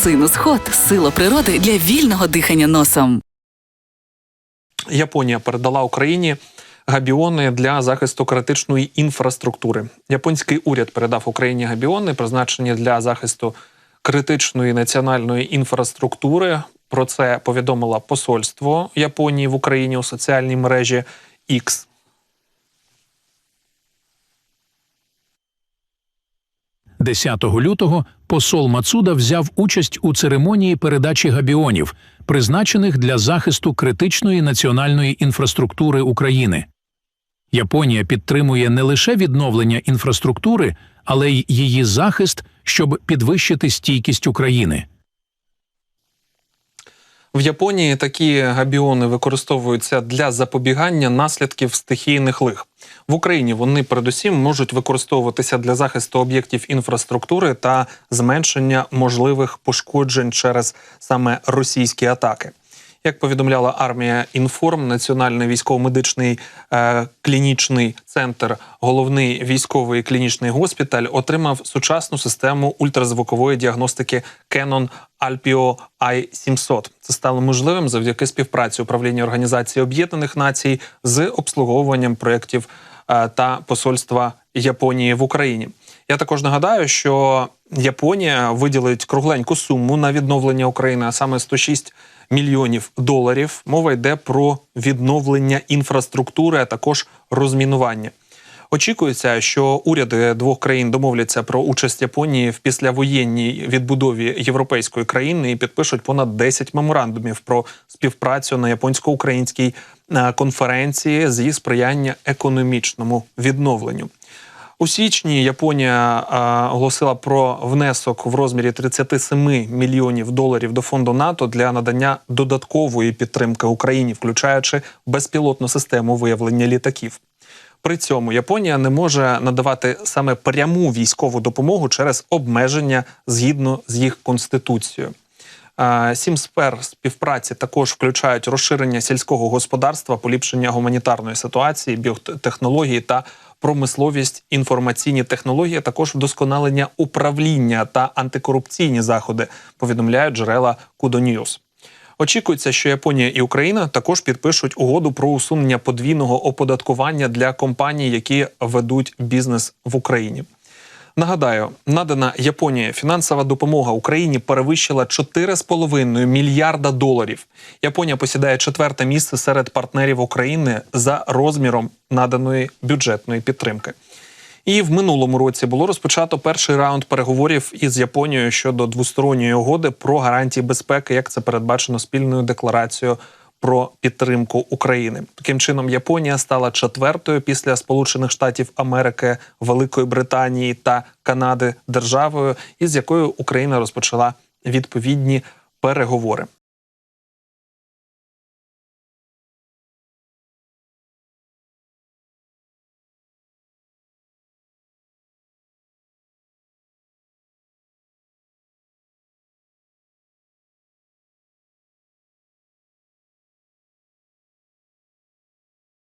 Синус-Хот – сила природи для вільного дихання носом. Японія передала Україні габіони для захисту критичної інфраструктури. Японський уряд передав Україні габіони, призначені для захисту критичної національної інфраструктури. Про це повідомило посольство Японії в Україні у соціальній мережі X. Лютого посол Мацуда взяв участь у церемонії передачі габіонів, призначених для захисту критичної національної інфраструктури України. Японія підтримує не лише відновлення інфраструктури, але й її захист, щоб підвищити стійкість України. В Японії такі габіони використовуються для запобігання наслідків стихійних лих. В Україні вони передусім можуть використовуватися для захисту об'єктів інфраструктури та зменшення можливих пошкоджень через саме російські атаки. Як повідомляла Армія Інформ, Національний військово-медичний клінічний центр, головний військовий клінічний госпіталь отримав сучасну систему ультразвукової діагностики Canon Alpio i700. Це стало можливим завдяки співпраці Управління Організації Об'єднаних Націй з обслуговуванням проєктів та посольства Японії в Україні. Я також нагадаю, що Японія виділить кругленьку суму на відновлення України, а саме $106 мільйонів. Мова йде про відновлення інфраструктури, а також розмінування. Очікується, що уряди двох країн домовляться про участь Японії в післявоєнній відбудові європейської країни і підпишуть понад 10 меморандумів про співпрацю на японсько-українській конференції з її сприяння економічному відновленню. У січні Японія оголосила про внесок в розмірі $37 мільйонів до фонду НАТО для надання додаткової підтримки Україні, включаючи безпілотну систему виявлення літаків. При цьому Японія не може надавати саме пряму військову допомогу через обмеження згідно з їх конституцією. 7 сфер співпраці також включають розширення сільського господарства, поліпшення гуманітарної ситуації, біотехнології та промисловість, інформаційні технології, також вдосконалення управління та антикорупційні заходи, повідомляють джерела Kudo News. Очікується, що Японія і Україна також підпишуть угоду про усунення подвійного оподаткування для компаній, які ведуть бізнес в Україні. Нагадаю, надана Японії фінансова допомога Україні перевищила $4,5 мільярда. Японія посідає 4-те місце серед партнерів України за розміром наданої бюджетної підтримки. І в минулому році було розпочато перший раунд переговорів із Японією щодо двосторонньої угоди про гарантії безпеки, як це передбачено спільною декларацією про підтримку України. Таким чином, Японія стала 4-ю після Сполучених Штатів Америки, Великої Британії та Канади державою, із якою Україна розпочала відповідні переговори.